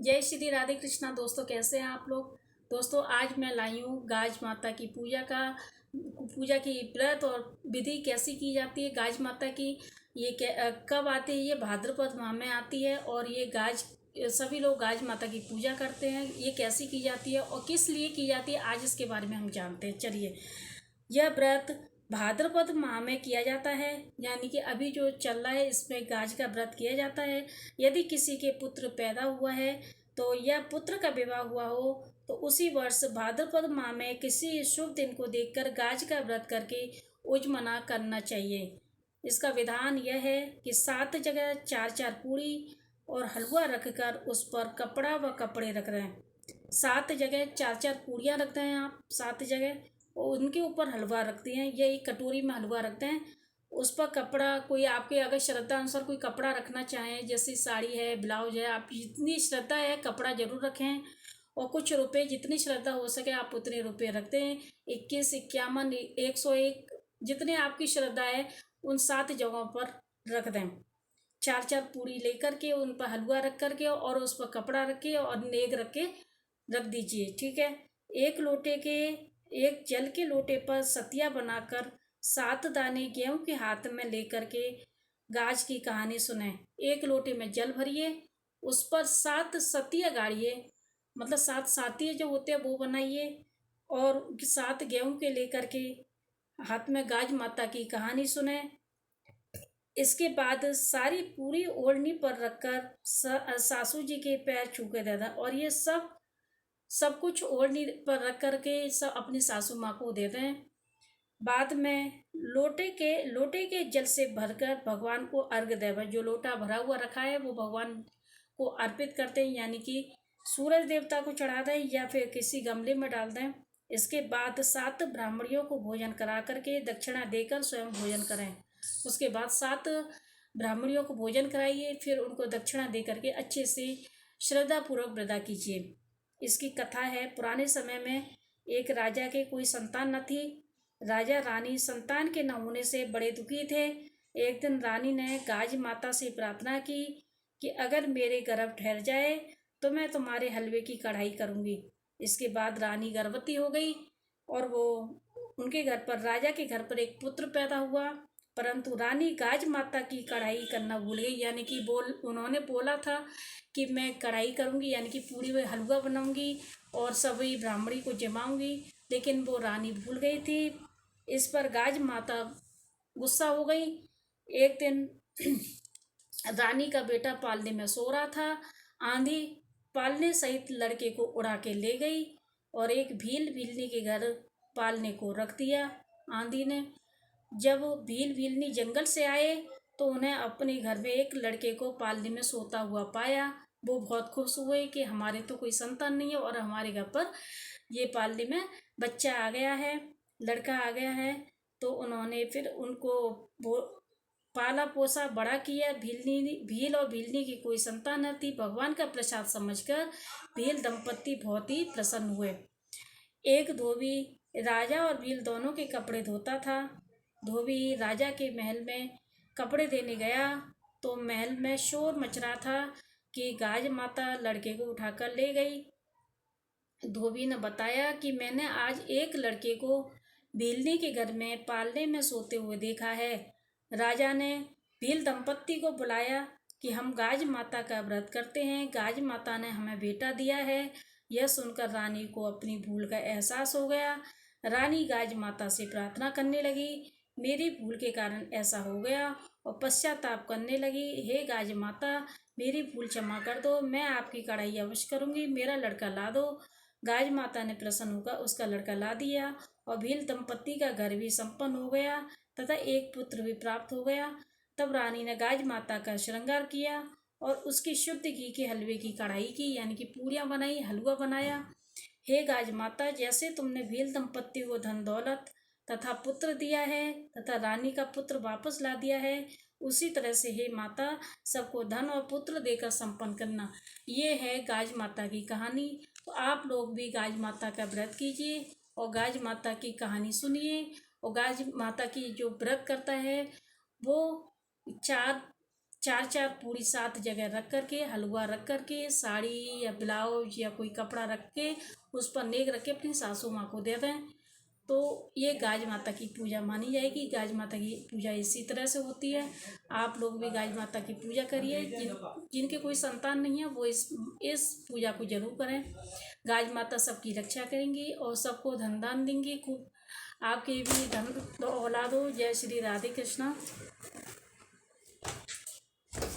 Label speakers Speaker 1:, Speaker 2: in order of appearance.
Speaker 1: जय श्री राधे कृष्णा। दोस्तों, कैसे हैं आप लोग। दोस्तों, आज मैं लाई हूँ गाज माता की पूजा की व्रत और विधि कैसी की जाती है गाज माता की। ये कब आती है, ये भाद्रपद माह में आती है और ये गाज सभी लोग गाज माता की पूजा करते हैं। ये कैसी की जाती है और किस लिए की जाती है, आज इसके बारे में हम जानते हैं। चलिए, यह व्रत भाद्रपद माह में किया जाता है, यानी कि अभी जो चल रहा है इसमें गाज का व्रत किया जाता है। यदि किसी के पुत्र पैदा हुआ है तो या पुत्र का विवाह हुआ हो तो उसी वर्ष भाद्रपद माह में किसी शुभ दिन को देखकर गाज का व्रत करके उजमना करना चाहिए। इसका विधान यह है कि 7 जगह 4-4 पूरी और हलवा रखकर उस पर कपड़ा व कपड़े रख रहे हैं। 7 जगह 4-4 पूड़ियाँ रखते हैं आप, 7 जगह, और उनके ऊपर हलवा रखते हैं। ये एक कटोरी में हलवा रखते हैं, उस पर कपड़ा, कोई आपके अगर श्रद्धा अनुसार कोई कपड़ा रखना चाहें, जैसे साड़ी है, ब्लाउज है, आप जितनी श्रद्धा है कपड़ा जरूर रखें। और कुछ रुपए, जितनी श्रद्धा हो सके आप उतने रुपए रखते हैं। 21, 51, 101, जितने आपकी श्रद्धा है उन 7 जगहों पर रख दें। 4-4 पूरी लेकर के उन पर हलवा रख करके और उस पर कपड़ा रख के और नेग रख के रख दीजिए। ठीक है। एक जल के लोटे पर सतिया बनाकर 7 दाने गेहूं के हाथ में लेकर के गाज की कहानी सुने। एक लोटे में जल भरिए, उस पर 7 सतिया गाड़िए, मतलब 7 सातिये जो होते हैं वो बनाइए, और 7 गेहूं के लेकर के हाथ में गाज माता की कहानी सुने। इसके बाद सारी पूरी ओढ़नी पर रखकर सासू जी के पैर छू के दे दें, और ये सब कुछ ओढ़नी पर रख करके सब अपनी सासू माँ को दे दें। बाद में लोटे के जल से भरकर भगवान को अर्घ दें। जो लोटा भरा हुआ रखा है वो भगवान को अर्पित करते हैं, यानी कि सूरज देवता को चढ़ा दें या फिर किसी गमले में डाल दें। इसके बाद 7 ब्राह्मणियों को भोजन करा करके दक्षिणा देकर स्वयं भोजन करें। उसके बाद 7 ब्राह्मणियों को भोजन कराइए, फिर उनको दक्षिणा दे करके अच्छे से श्रद्धापूर्वक विदा कीजिए। इसकी कथा है, पुराने समय में एक राजा के कोई संतान न थी। राजा रानी संतान के न होने से बड़े दुखी थे। एक दिन रानी ने गाज माता से प्रार्थना की कि अगर मेरे गर्भ ठहर जाए तो मैं तुम्हारे हलवे की कढ़ाई करूँगी। इसके बाद रानी गर्भवती हो गई और वो उनके घर पर, राजा के घर पर एक पुत्र पैदा हुआ, परंतु रानी गाज माता की कढ़ाई करना भूल गई। यानी कि उन्होंने बोला था कि मैं कढ़ाई करूँगी, यानी कि पूरी में हलवा बनाऊँगी और सभी ब्राह्मणी को जमाऊँगी, लेकिन वो रानी भूल गई थी। इस पर गाज माता गुस्सा हो गई। एक दिन रानी का बेटा पालने में सो रहा था, आंधी पालने सहित लड़के को उड़ा के ले गई और एक भीलनी के घर पालने को रख दिया आंधी ने। जब भीलनी जंगल से आए तो उन्हें अपने घर में एक लड़के को पालने में सोता हुआ पाया। वो बहुत खुश हुए कि हमारे तो कोई संतान नहीं है और हमारे घर पर ये पालने में बच्चा आ गया है, लड़का आ गया है। तो उन्होंने फिर उनको पाला पोसा बड़ा किया। भील और भीलनी की कोई संतान न थी। भगवान का प्रसाद समझकर भील दंपत्ति बहुत ही प्रसन्न हुए। एक धोबी राजा और भील दोनों के कपड़े धोता था। धोबी राजा के महल में कपड़े देने गया तो महल में शोर मच रहा था कि गाज माता लड़के को उठाकर ले गई। धोबी ने बताया कि मैंने आज एक लड़के को भीलनी के घर में पालने में सोते हुए देखा है। राजा ने भील दंपत्ति को बुलाया कि हम गाज माता का व्रत करते हैं, गाज माता ने हमें बेटा दिया है। यह सुनकर रानी को अपनी भूल का एहसास हो गया। रानी गाज माता से प्रार्थना करने लगी, मेरी भूल के कारण ऐसा हो गया, और पश्चाताप करने लगी, हे गाज माता मेरी भूल क्षमा कर दो, मैं आपकी कढ़ाई अवश्य करूँगी, मेरा लड़का ला दो। गाज माता ने प्रसन्न होकर उसका लड़का ला दिया और भील दंपत्ति का घर भी संपन्न हो गया तथा एक पुत्र भी प्राप्त हो गया। तब रानी ने गाज माता का श्रृंगार किया और उसकी शुद्ध घी के हलवे की कढ़ाई की, यानी कि पूरियाँ बनाई, हलवा बनाया। हे गाज माता, जैसे तुमने भील दंपत्ति को धन दौलत तथा पुत्र दिया है तथा रानी का पुत्र वापस ला दिया है, उसी तरह से हे माता सबको धन और पुत्र देकर संपन्न करना। ये है गाज माता की कहानी। तो आप लोग भी गाज माता का व्रत कीजिए और गाज माता की कहानी सुनिए। और गाज माता की जो व्रत करता है वो 4 चार चार पूरी सात जगह रख करके, हलवा रख करके, साड़ी या ब्लाउज या कोई कपड़ा रख के उस पर नेक रख के अपनी सासू माँ को दे दें तो ये गाज माता की पूजा मानी जाएगी। गाज माता की पूजा इसी तरह से होती है। आप लोग भी गाज माता की पूजा करिए। जिनके कोई संतान नहीं है वो इस पूजा को जरूर करें। गाज माता सबकी रक्षा करेंगी और सबको धन दान देंगी। खूब आपके भी धन औलाद हो। जय श्री राधे कृष्णा।